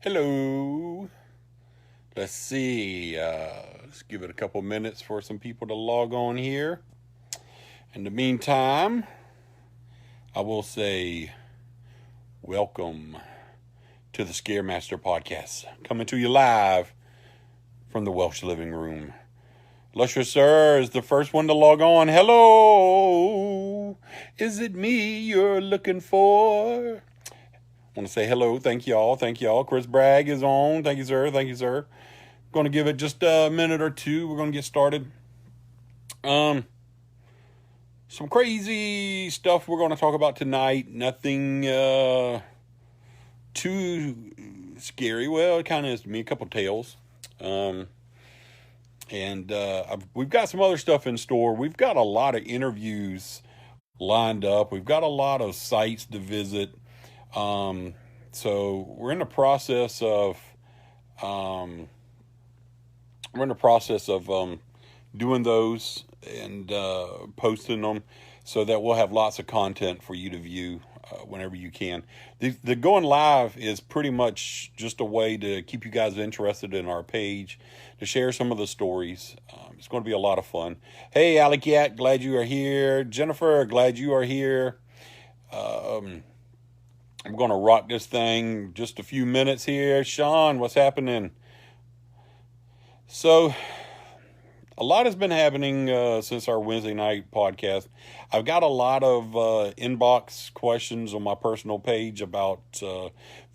Hello. Let's see. Let's give it a couple minutes for some people to log on here. In the meantime, I will say welcome to the Scaremaster podcast, coming to you live from the Welsh living room. Luscious Sir is the first one to log on. Hello. Is it me you're looking for? I want to say hello. Thank y'all. Thank y'all. Chris Bragg is on. Thank you, sir. Thank you, sir. Going to give it just a minute or two. We're going to get started. Some crazy stuff we're going to talk about tonight. Nothing too scary. Well, it kind of is to me. A couple tales. We've got some other stuff in store. We've got a lot of interviews lined up. We've got a lot of sites to visit. So we're in the process of doing those and posting them so that we'll have lots of content for you to view whenever you can. The going live is pretty much just a way to keep you guys interested in our page, to share some of the stories. It's going to be a lot of fun. Hey, Alec Yak, glad you are here. Jennifer, glad you are here. I'm going to rock this thing just a few minutes here. Sean, what's happening? So, a lot has been happening since our Wednesday night podcast. I've got a lot of inbox questions on my personal page about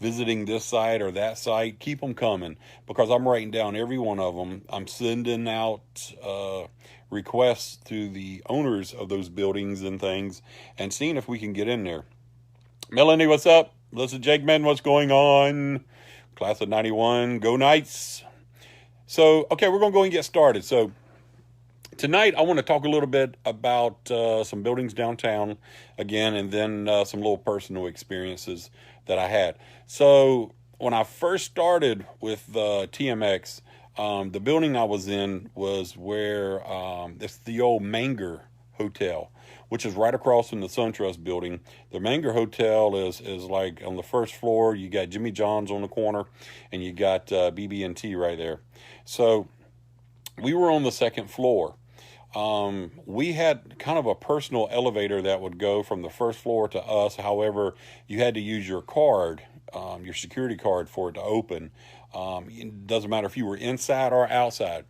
visiting this site or that site. Keep them coming because I'm writing down every one of them. I'm sending out requests to the owners of those buildings and things and seeing if we can get in there. Melanie, what's up? Melissa Jakeman, what's going on? Class of 91, go Knights. So, okay, we're going to go and get started. So, tonight I want to talk a little bit about some buildings downtown again, and then some little personal experiences that I had. So, when I first started with TMX, the building I was in was where it's the old Manger Hotel, which is right across from the SunTrust building. The Manger Hotel is like on the first floor. You got Jimmy John's on the corner, and you got BB&T right there. So we were on the second floor. We had kind of a personal elevator that would go from the first floor to us. However, you had to use your card, your security card, for it to open. It doesn't matter if you were inside or outside.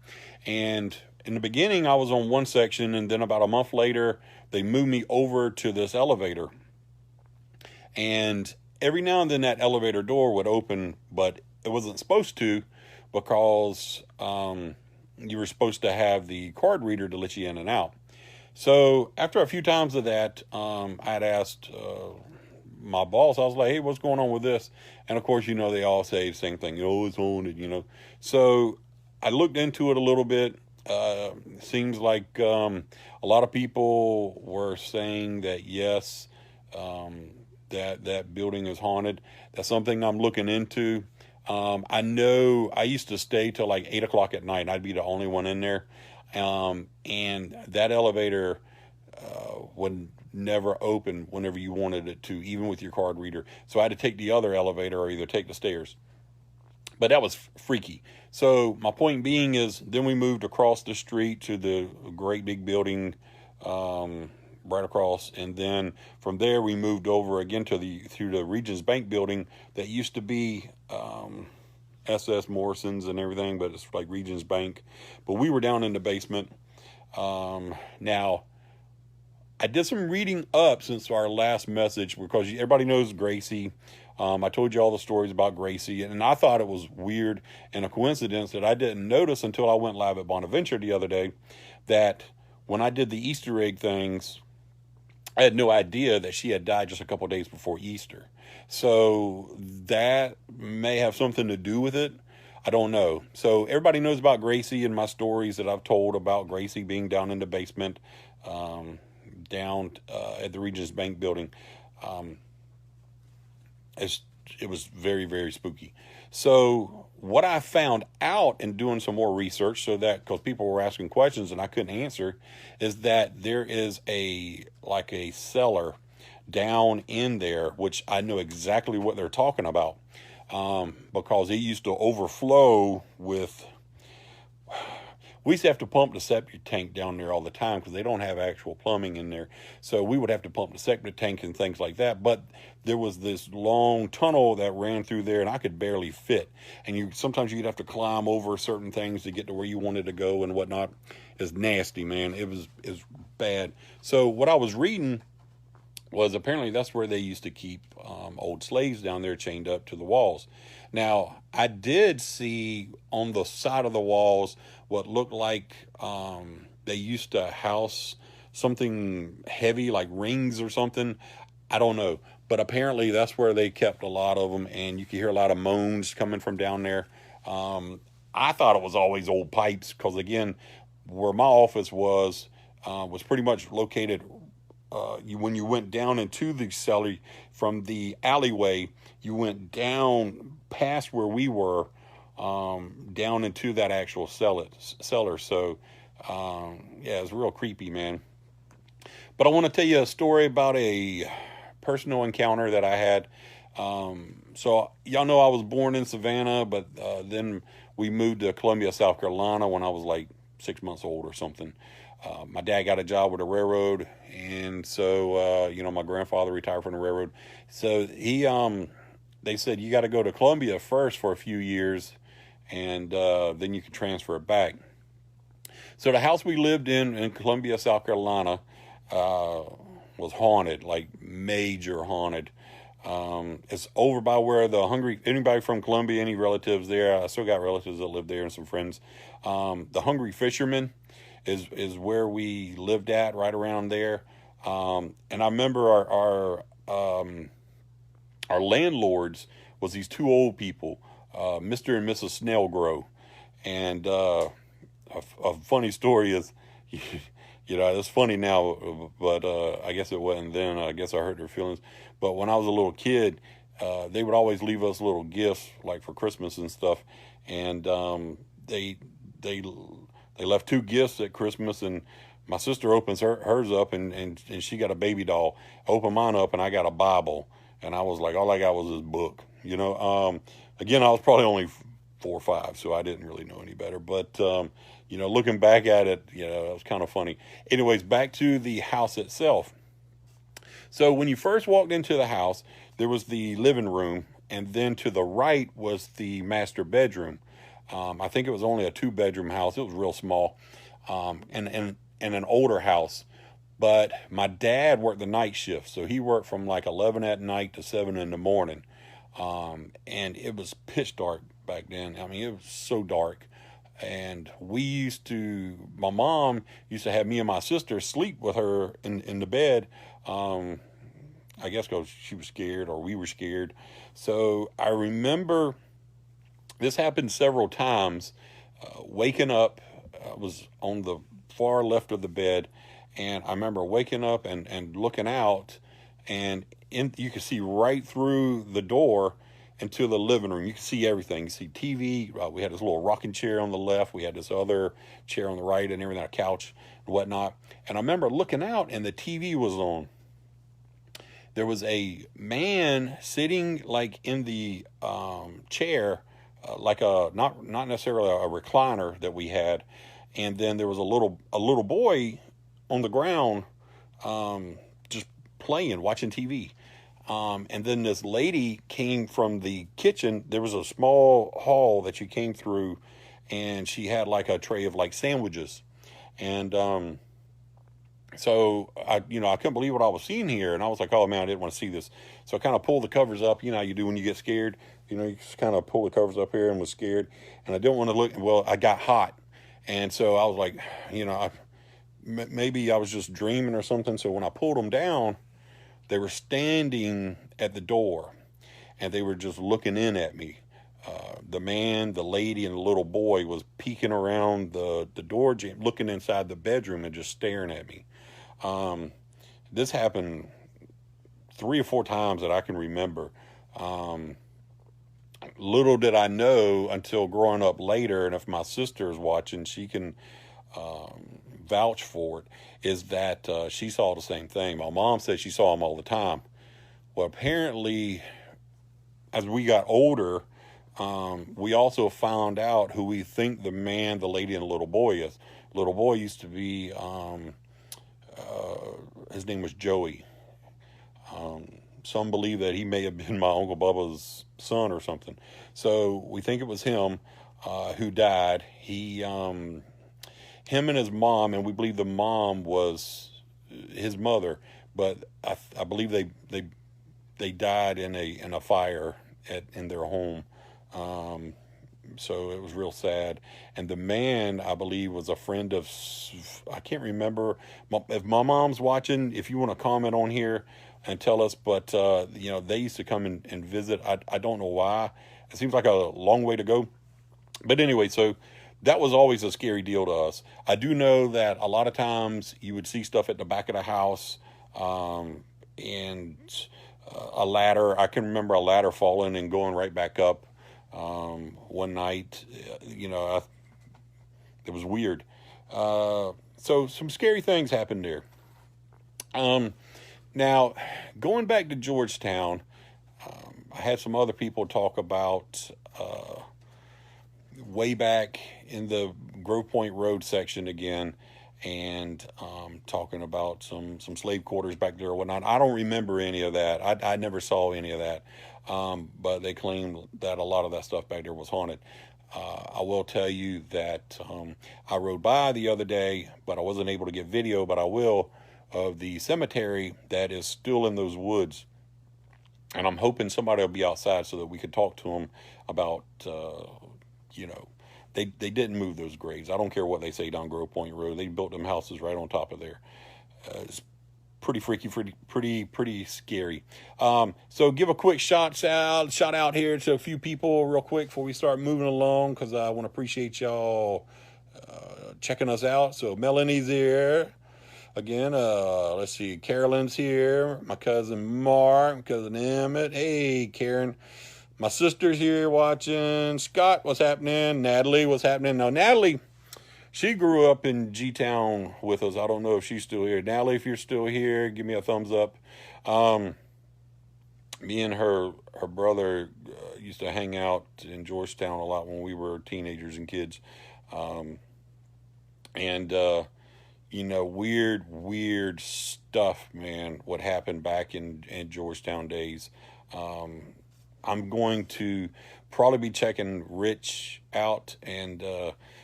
And in the beginning, I was on one section, and then about a month later, they moved me over to this elevator. And every now and then that elevator door would open, but it wasn't supposed to because you were supposed to have the card reader to let you in and out. So after a few times of that, I had asked my boss, I was like, hey, what's going on with this? And of course, they all say the same thing. It's haunted, So I looked into it a little bit. Seems like a lot of people were saying that yes, that building is haunted. That's something I'm looking into. I know I used to stay till like 8 o'clock at night, and I'd be the only one in there. And that elevator would never open whenever you wanted it to, even with your card reader. So I had to take the other elevator or either take the stairs. But that was freaky. So my point being is then we moved across the street to the great big building right across. And then from there we moved over again through the Regions Bank building that used to be SS Morrison's and everything, but it's like Regions Bank. But we were down in the basement. Now, I did some reading up since our last message because everybody knows Gracie. I told you all the stories about Gracie, and I thought it was weird and a coincidence that I didn't notice until I went live at Bonaventure the other day that when I did the Easter egg things, I had no idea that she had died just a couple of days before Easter. So that may have something to do with it. I don't know. So everybody knows about Gracie and my stories that I've told about Gracie being down in the basement, down at the Regions Bank building. It was very, very spooky. So what I found out in doing some more research, so that because people were asking questions and I couldn't answer, is that there is a cellar down in there, which I know exactly what they're talking about. because it used to overflow with. We used to have to pump the septic tank down there all the time because they don't have actual plumbing in there. So we would have to pump the septic tank and things like that. But there was this long tunnel that ran through there, and I could barely fit. And sometimes you'd have to climb over certain things to get to where you wanted to go and whatnot. It's nasty, man. It was bad. So what I was reading was apparently that's where they used to keep old slaves down there chained up to the walls. Now, I did see on the side of the walls what looked like they used to house something heavy like rings or something. I don't know. But apparently that's where they kept a lot of them, and you could hear a lot of moans coming from down there. I thought it was always old pipes because, again, where my office was pretty much located when you went down into the cellar from the alleyway, you went down past where we were, down into that actual cellar. So, yeah, it's real creepy, man. But I want to tell you a story about a personal encounter that I had. So y'all know I was born in Savannah, but then we moved to Columbia, South Carolina when I was like 6 months old or something. My dad got a job with the railroad, and so my grandfather retired from the railroad. So they said you got to go to Columbia first for a few years, and then you can transfer it back. So the house we lived in Columbia, South Carolina, was haunted, like major haunted. It's over by where anybody from Columbia, any relatives there, I still got relatives that live there and some friends. The Hungry Fisherman is where we lived at, right around there. And I remember our landlords was these two old people, Mr. and Mrs. Snellgrow. And a funny story is, it's funny now, but I guess it wasn't then. I guess I hurt their feelings. But when I was a little kid, they would always leave us little gifts, like for Christmas and stuff. And they left two gifts at Christmas, and my sister opens hers up, and she got a baby doll. I opened mine up, and I got a Bible. And I was like, all I got was this book. Again, I was probably only 4 or 5, so I didn't really know any better. But looking back at it, it was kind of funny. Anyways, back to the house itself. So when you first walked into the house, there was the living room, and then to the right was the master bedroom. I think it was only a 2-bedroom house. It was real small, and an older house. But my dad worked the night shift, so he worked from like 11 at night to 7 in the morning. And it was pitch dark back then. I mean, it was so dark. And my mom used to have me and my sister sleep with her in the bed. I guess because she was scared or we were scared. So I remember this happened several times. Waking up, I was on the far left of the bed, and I remember waking up and looking out, and you could see right through the door into the living room. You could see everything. You see TV. We had this little rocking chair on the left. We had this other chair on the right and everything, a couch and whatnot. And I remember looking out, and the TV was on. There was a man sitting like in the chair, like not necessarily a recliner that we had, and then there was a little boy on the ground, just playing, watching TV. And then this lady came from the kitchen. There was a small hall that she came through, and she had like a tray of like sandwiches. And so I couldn't believe what I was seeing here. And I was like, oh man, I didn't want to see this. So I kind of pulled the covers up. You know how you do when you get scared. You just kind of pull the covers up here and was scared. And I didn't want to look. Well, I got hot. And so I was like, maybe I was just dreaming or something. So when I pulled them down, they were standing at the door, and they were just looking in at me. The man, the lady, and the little boy was peeking around the door jamb, looking inside the bedroom and just staring at me. This happened 3 or 4 times that I can remember. Little did I know until growing up later, and if my sister is watching, she can vouch for it, is that she saw the same thing. My mom said she saw him all the time. Well, apparently as we got older, we also found out who we think the man, the lady, and the little boy is. Little boy used to be, his name was Joey. Some believe that he may have been my Uncle Bubba's son or something. So we think it was him who died. Him and his mom, and we believe the mom was his mother, but I believe they died in a fire in their home. So it was real sad. And the man, I believe, was a friend of, I can't remember. If my mom's watching, if you want to comment on here and tell us, but, they used to come and visit. I don't know why. It seems like a long way to go. But anyway, so that was always a scary deal to us. I do know that a lot of times you would see stuff at the back of the house, and a ladder. I can remember a ladder falling and going right back up. One night, it was weird. So some scary things happened there. Now, going back to Georgetown, I had some other people talk about way back in the Grove Point Road section again, and talking about some slave quarters back there or whatnot. I don't remember any of that. I never saw any of that. But they claimed that a lot of that stuff back there was haunted. I will tell you that I rode by the other day, but I wasn't able to get video, but I will, of the cemetery that is still in those woods. And I'm hoping somebody will be outside so that we could talk to them about, they didn't move those graves. I don't care what they say down Grove Point Road. They built them houses right on top of there. It's pretty freaky, pretty scary. So give a quick shout out here to a few people real quick before we start moving along, because I want to appreciate y'all checking us out. So Melanie's here again. Let's see, Carolyn's here. My cousin Mark, my cousin Emmett. Hey, Karen. My sister's here watching. Scott, what's happening? Natalie, what's happening? Now, Natalie, she grew up in G-Town with us. I don't know if she's still here. Natalie, if you're still here, give me a thumbs up. Me and her brother used to hang out in Georgetown a lot when we were teenagers and kids. Weird stuff, man, what happened back in Georgetown days. I'm going to probably be checking Rich out and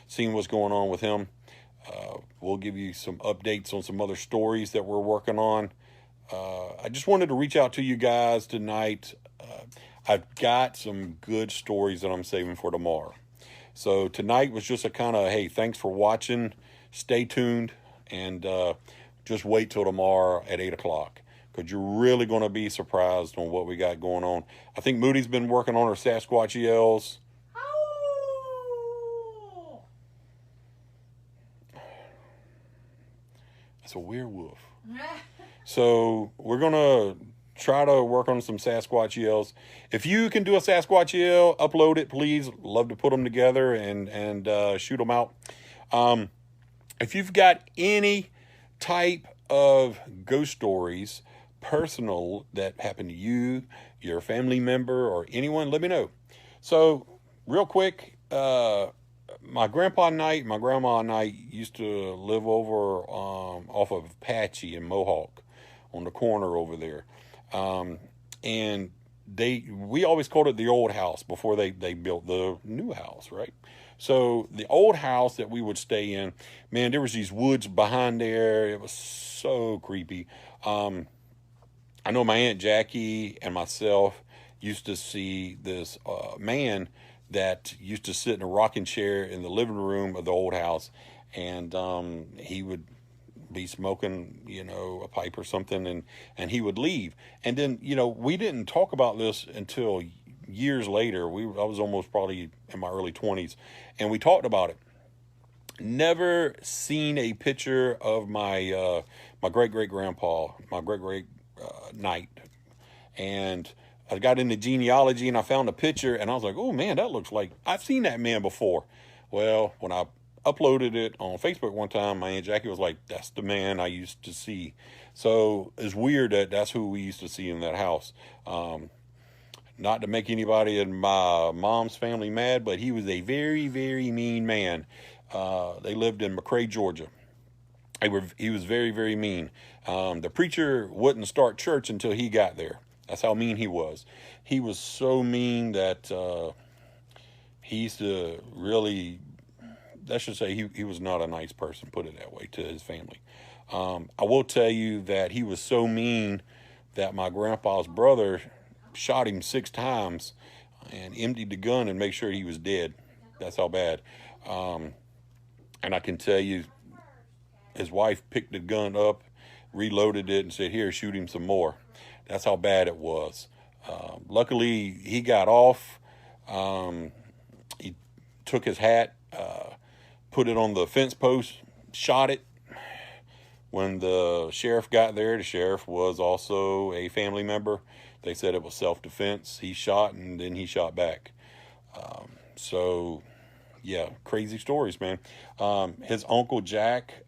seeing what's going on with him. We'll give you some updates on some other stories that we're working on. I just wanted to reach out to you guys tonight. I've got some good stories that I'm saving for tomorrow. So tonight was just a kind of, hey, thanks for watching. Stay tuned, and just wait till tomorrow at 8 o'clock. Because you're really going to be surprised on what we got going on. I think Moody's been working on her Sasquatch yells. Oh! That's a werewolf. So we're going to try to work on some Sasquatch yells. If you can do a Sasquatch yell, upload it, please. Love to put them together and shoot them out. If you've got any type of ghost stories, personal, that happened to you, your family member, or anyone, let me know. So real quick, my grandpa and my grandma and I used to live over off of Apache and Mohawk on the corner over there. And we always called it the old house before they built the new house, right? So the old house that we would stay in, man, there was these woods behind there. It was so creepy. I know my Aunt Jackie and myself used to see this man that used to sit in a rocking chair in the living room of the old house, and he would be smoking, a pipe or something, and he would leave. And then, we didn't talk about this until years later. I was almost probably in my early 20s, and we talked about it. Never seen a picture of my great-great-grandpa, my great-great Knight. And I got into genealogy and I found a picture and I was like, oh man, that looks like I've seen that man before. Well, when I uploaded it on Facebook one time, my Aunt Jackie was like, that's the man I used to see. So it's weird that that's who we used to see in that house. Not to make anybody in my mom's family mad, but he was a very, very mean man. They lived in McRae, Georgia. He was very, very mean. The preacher wouldn't start church until he got there. That's how mean he was. He was so mean that he used to really, let's just say he was not a nice person, put it that way, to his family. I will tell you that he was so mean that my grandpa's brother shot him 6 times and emptied the gun and made sure he was dead. That's how bad. And I can tell you, his wife picked the gun up, reloaded it, and said, "Here, shoot him some more." That's how bad it was. Luckily, he got off. He took his hat, put it on the fence post, shot it. When the sheriff got there, the sheriff was also a family member. They said it was self-defense. He shot, and then he shot back. So, yeah, crazy stories, man. His Uncle Jack,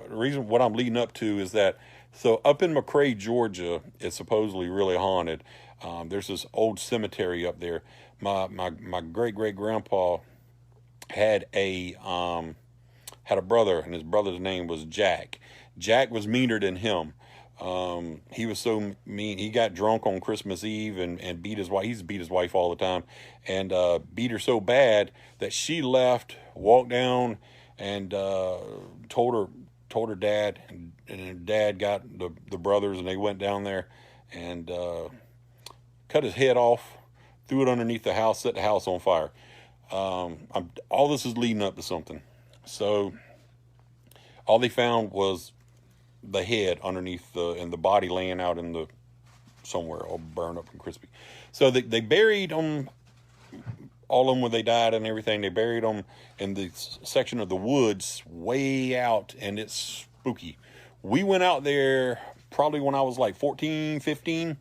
the reason what I'm leading up to is that, so up in McRae, Georgia, it's supposedly really haunted. There's this old cemetery up there. My great-great-grandpa had a brother, and his brother's name was Jack. Jack was meaner than him. He was so mean. He got drunk on Christmas Eve and beat his wife. He used to beat his wife all the time, and beat her so bad that she left, walked down, and told her dad, and her dad got the brothers, and they went down there and cut his head off, threw it underneath the house, set the house on fire. All this is leading up to something. So all they found was the head underneath and the body laying out in the somewhere, all burned up and crispy. So they buried them, all of them when they died and everything. They buried them in the section of the woods way out, and it's spooky. We went out there probably when I was like 14, 15,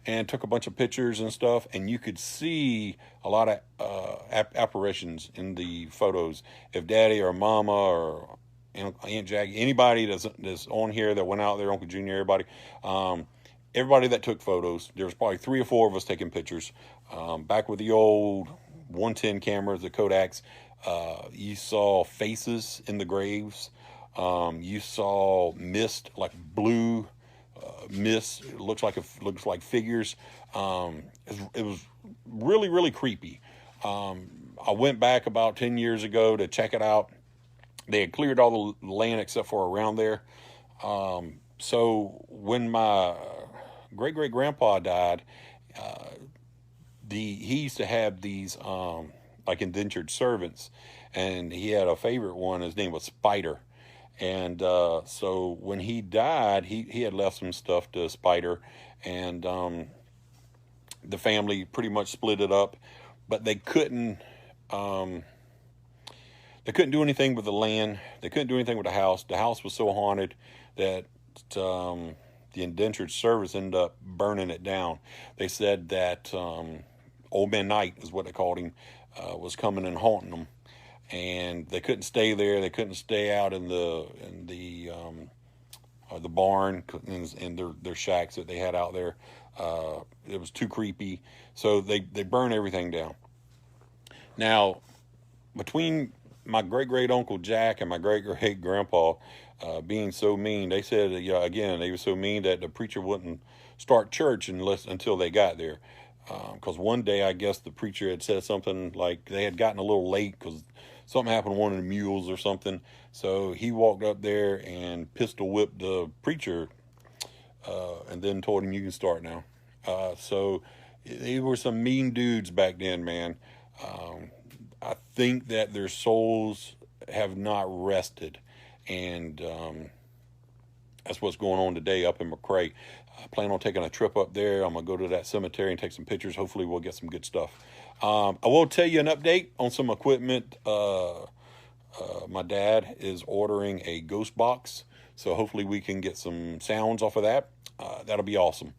and took a bunch of pictures and stuff, and you could see a lot of apparitions in the photos. If Daddy or Mama or Aunt Jackie, anybody that's on here that went out there, Uncle Junior, everybody that took photos, there was probably 3 or 4 of us taking pictures. Back with the old 110 cameras, the Kodaks, you saw faces in the graves. You saw mist, like blue mist. It looks like figures. It was really, really creepy. I went back about 10 years ago to check it out. They had cleared all the land except for around there. So when my great-great-grandpa died, he used to have these like indentured servants, and he had a favorite one. His name was Spider. And so when he died, he had left some stuff to Spider, and the family pretty much split it up, but they couldn't do anything with the land. They couldn't do anything with the house. The house was so haunted that the indentured servants ended up burning it down. They said that Old Man Night is what they called him, was coming and haunting them, and they couldn't stay there. They couldn't stay out in the barn and their shacks that they had out there. It was too creepy, so they burned everything down. Now, between my great-great-uncle Jack and my great-great-grandpa being so mean, they said, again, they were so mean that the preacher wouldn't start church until they got there. Because one day, I guess the preacher had said something like they had gotten a little late because something happened to one of the mules or something. So he walked up there and pistol whipped the preacher and then told him, "You can start now." So they were some mean dudes back then, man. I think that their souls have not rested, and that's what's going on today up in McRae. I plan on taking a trip up there. I'm going to go to that cemetery and take some pictures. Hopefully we'll get some good stuff. I will tell you an update on some equipment. My dad is ordering a ghost box, so hopefully we can get some sounds off of that. That'll be awesome.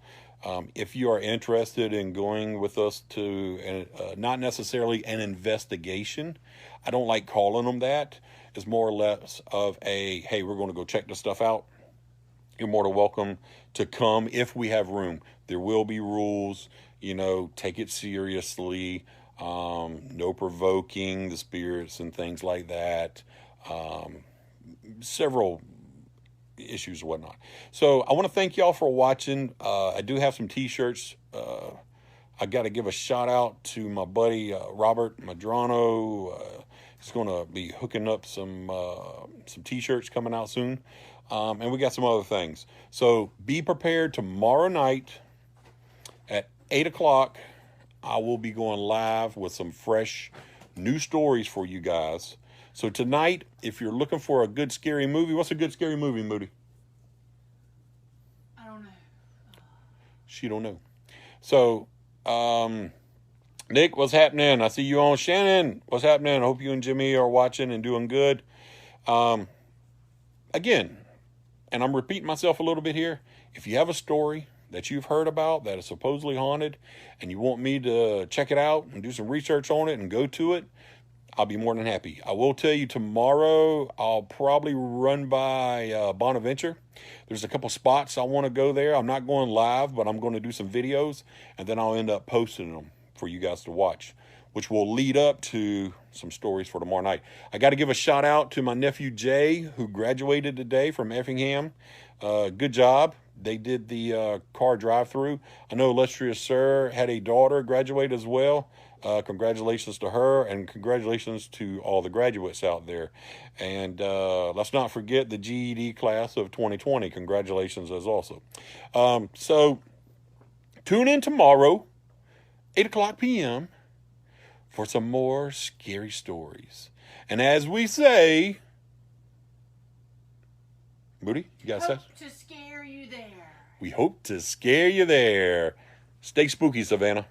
If you are interested in going with us to not necessarily an investigation, I don't like calling them that. It's more or less of a, hey, we're going to go check this stuff out. you're more than welcome to come if we have room. There will be rules, take it seriously. No provoking the spirits and things like that. Several issues and whatnot. So I want to thank y'all for watching. I do have some t-shirts. I got to give a shout out to my buddy Robert Madrano. He's going to be hooking up some t-shirts coming out soon. And we got some other things. So be prepared tomorrow night at 8 o'clock. I will be going live with some fresh new stories for you guys. So tonight, if you're looking for a good scary movie, what's a good scary movie, Moody? I don't know. She don't know. So, Nick, what's happening? I see you on. Shannon, what's happening? I hope you and Jimmy are watching and doing good. Again, and I'm repeating myself a little bit here. If you have a story that you've heard about that is supposedly haunted and you want me to check it out and do some research on it and go to it, I'll be more than happy. I will tell you tomorrow I'll probably run by Bonaventure. There's a couple spots I want to go there. I'm not going live, but I'm going to do some videos, and then I'll end up posting them for you guys to watch, which will lead up to some stories for tomorrow night. I got to give a shout out to my nephew Jay, who graduated today from Effingham. Good job. They did the car drive-through. I know illustrious sir had a daughter graduate as well. Congratulations to her, and congratulations to all the graduates out there. And let's not forget the GED class of 2020. Congratulations as also. So tune in tomorrow, 8 o'clock p.m. for some more scary stories. And as we say, Moody, you got to say? Hope to scare you there. We hope to scare you there. Stay spooky, Savannah.